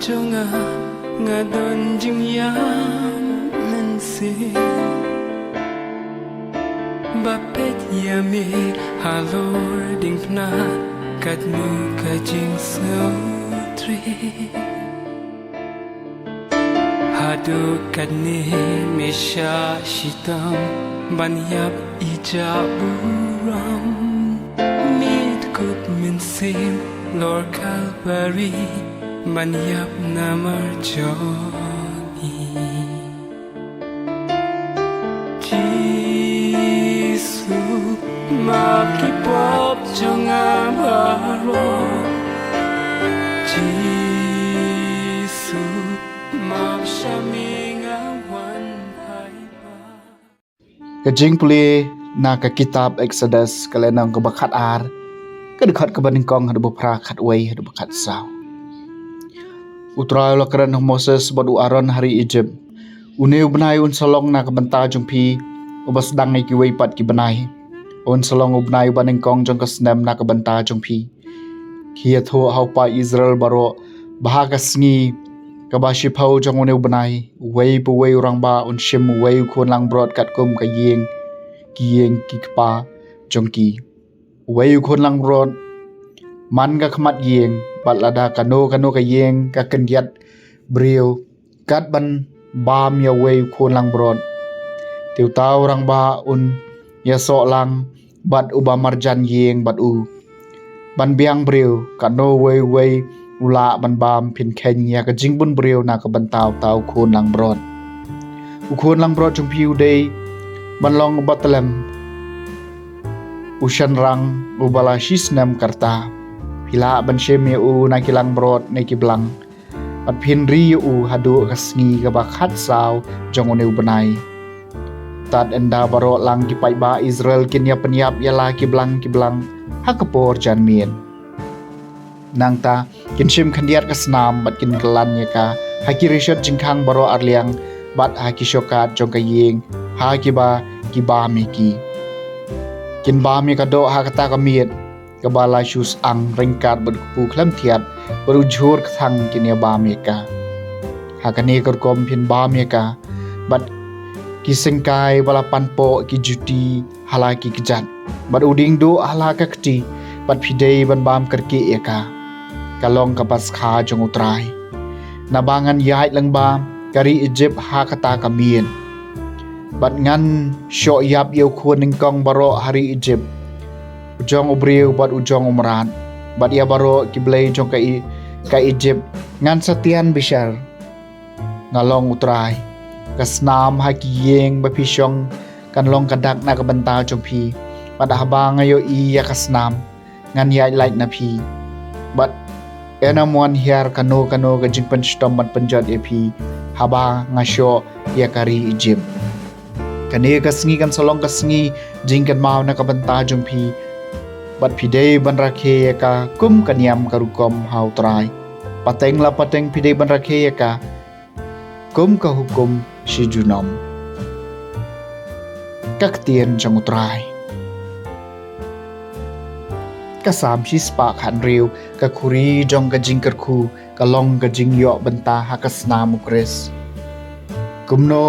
jonga ngadon jing yang mense bapet yame halor ding pna kat nu kajing sautre hadu kat ne mesha shitam banyap ija buram mit kup min sim Lord Calvary banyap namar joni Jisu makipop jonga baro Jisu map shaminga wan haiba Kajing puli na ka kitab Exodus kalenang kabakat ar kadekhat kabaning kong hadu bapra khat wei hadu bakat saw Utrai lakaran Moses badu Aaron hari Egypt uneu benai un salong na kabanta jumpi ubas dang ki wei pat ki benai un salong ubnai baning kong jong kasnem na kabanta jumpi kia tho hau pa Israel baro bahaga sngi kabashi phau jong uneu benai wei bu wei urang ba un shim wei khon lang brot kat kum ka yeng ki kpa jong ki wei khon lang brot man ga khmat yeng bat lada kano ka yeng ka kendiat brio kat ban bam ya wei khon lang brot tiu tau rang ba un ya so lang bat uba marjan yeng bat u ban biang brio kano wei ula ban bam phin khen ya ka jingbun brio na ka ban tau khon lang brot u khon lang brot chung piu dei ban long batlem ushan rang ubala shisnam karta Hila ban sheme u na kilang brot na kiblang pat phin ri u hadu kasngi ka bakhat saw jong uneu banai tat enda baro lang ki pai ba Israel kinya penyap yala kiblang hakapor jan mien nangta kin shim khandiat kasnam bat kin kelan ya ka hakirishot jingkhang baro arliang bat hakishokat jong ka yeng hakiba kiba meki kin ba mi ka do hakata ka miet kabala shus ang ringkat berkupu klam tiat berujur thang kinia ba meka hakane korkom phin ba meka bat kisengkai bala panpo ki juti halaki kijat bat uding do halaka kti bat phidei ban bam karke eka kalong kapas kha jong utrai nabangan yai lang ba kari Egypt hakata kamien bat ngan sho yap yeu khon ning kong baro hari Egypt ujong ubriu bat ujong umran bat ya baro kiblei jong ka Egypt ngan satian bishar ngalong utrai kasnam haki yeng bapishong kan long kadak na kabanta jong pi bat habang ayo I ya kasnam ngan yai like na pi bat enamwan hiar kano ka jingpan stom bat panjat epi haba ngasho ya kari Egypt kane kasngi kan solong kasngi jingkan mau na kabanta jong pi bat pidei ban rakhe ka kum kaniam karukom hau trai pateng pidei ban rakhe ka kum ka hukum si junom kak tien jong utrai ka sam si spa khan riu ka khuri jong ka jingkar khu ka long ka jing yo banta hakasna mukres kumno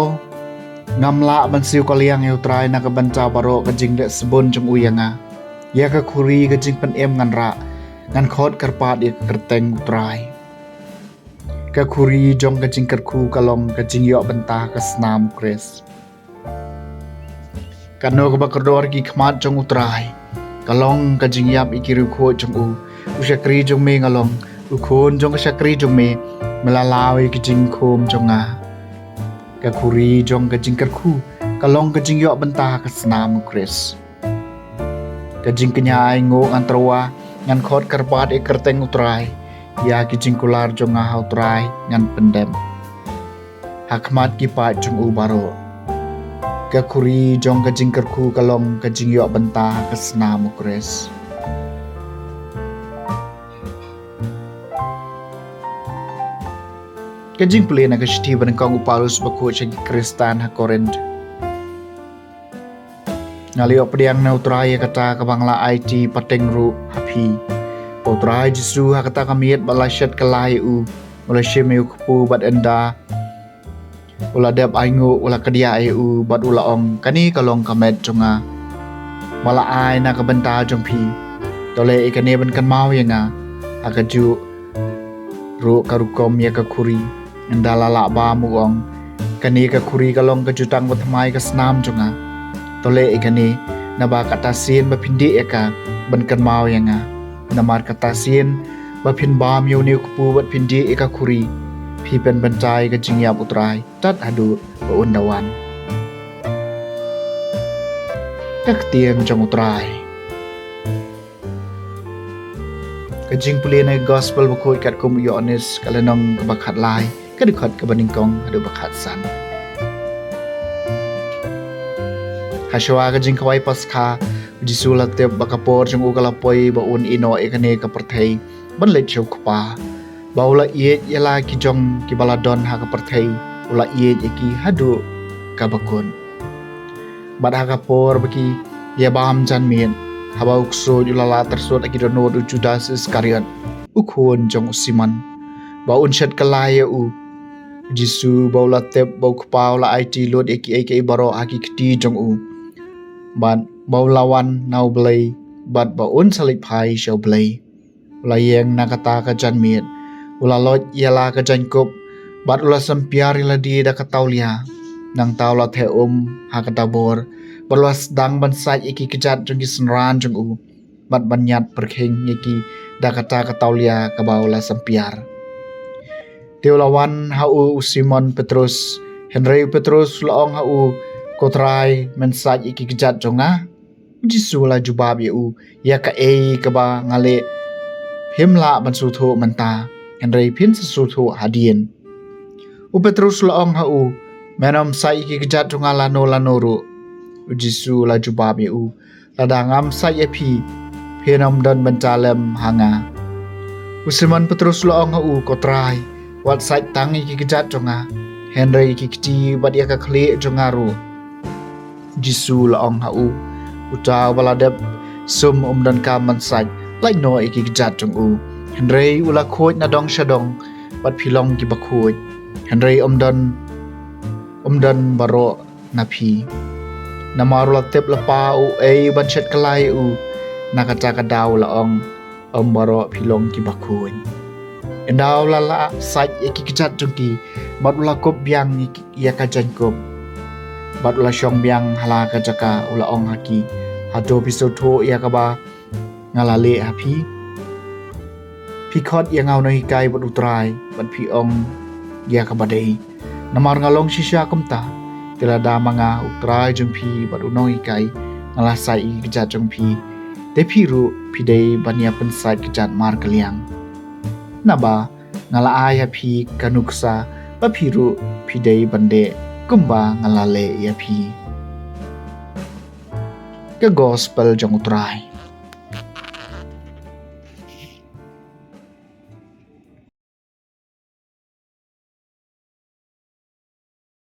ngamla ban siu ka liang eu trai na ka banta baro ka jing de sebon jong uyanga ya ka khuri ka jing pan em ngan ra ngan khot karpat ya kerteng utrai ka khuri jong ka jing karku kalong ka jing yo banta ka snam kres kano ka bakordor ki khmat jong utrai kalong ka jing yap ikiru kho jong u ushakri jong me ngalong u khon jong ka shakri jong me melalawi ki jing khom jong a ka khuri jong ka jing karku kalong ka jing yo banta ka snam kres kajing kenyai ngo antrawa ngan khot karpat e kerteng utrai ya ki jingkular jong ngahau utrai ngan pendem hakmat ki pa jong u baro ka khuri jong ka jingkarku kalong ka jingyo banta ka snam ukres kajing puli na ka shti ban kong upalus baku chagi kristan ha Korint ngalio pediang na utrai kata ka bangla IT pateng ru happy utrai jisu ha kata kamiet balashat kalai u ula shemeu kupu bat enda ula dep aingu ula kedia eu bat ula ong kani kalong kamet jonga mala ai na ka benta jong pi tole ikane ban kan mau yanga akaju ru karukom ya ka kuri enda lala ba muong kani ka kuri kalong ka jutang batmai ka snam jonga tole ikane na ba katasin ba pindi eka ban kan mau yanga namar katasin ba phin bam yo ne kupu bat pindi eka kuri phi pen bancai ka jingyap utrai tat hadu ba undawan tak tiang jong utrai ka jing puli na gospel ba khoi kat kum yo onis kalenong ka bakhat lai ka dikhat ka baningkong hadu bakhat san Haswa ka jing kawai paskha jisula te bakapor jong ugala poi ba un ino ekane ka perthei ban le chok pa baula ye yala ki jong ki baladon ha ka perthei ula ye ki hadu ka bakun bad ha ka por baki ye bam jan mien haba ukso yulala tersot aki dono du Judas Iskariot ukhon jong siman ba un shat kalai u jisu baula te bau kpa ula it lot eki baro aki kti jong u ban baulawan nau blai bat ba un salik phai shau blai ula yeng nakata ka jan miet ula lot yala ka jan kop bat ula sampiar ila di da ka taulia nang taula the ha ka tabor balas dang ban sai iki kejat jong ki senran jong u bat banyat perkheng iki da kata ka taulia ka baula sampiar Teulawan hau Simon Petrus Henry Petrus laong hau kotrai mensaj iki kejat jonga jisu la jubab u ya ka ka ba ngale himla mansutho manta Henry pin sutho hadien u Petrus laong hau menom sai iki kejat jonga lano ru jisu la jubab u ladangam sai epi penom dan bencalem hanga u Simon Petrus laong hau kotrai wat sai tang iki kejat jonga Henry iki kiti badia ka khle jonga ru jisu laong hau uta baladep sum dan kaman sai lai no iki kejat jong u Henry ula khoj na dong shadong bat philong ki bakhoj Henry omdan baro na phi namarula tep la pa u ban chet kalai u nakata ka daw laong baro philong ki bakhoj Endaw lala sai iki kejat jongki bat ula kop biang ya ka jan kop bat ula syong biang hala ka jaka ula ong haki hado pisotho ya ka ba ngalale hapi pikhot ya ngau no hikai bat utrai bat pi ong ya ka badai namar ngalong shisha kumta tilada manga utrai jongpi bat unong hikai ngala sai iki kejat jongpi te piru pidei bania pensai kejat mar kaliang naba ngala aya phi kanuksa papiru pidei bande kumba ngalale ya phi ke gospel jong utrai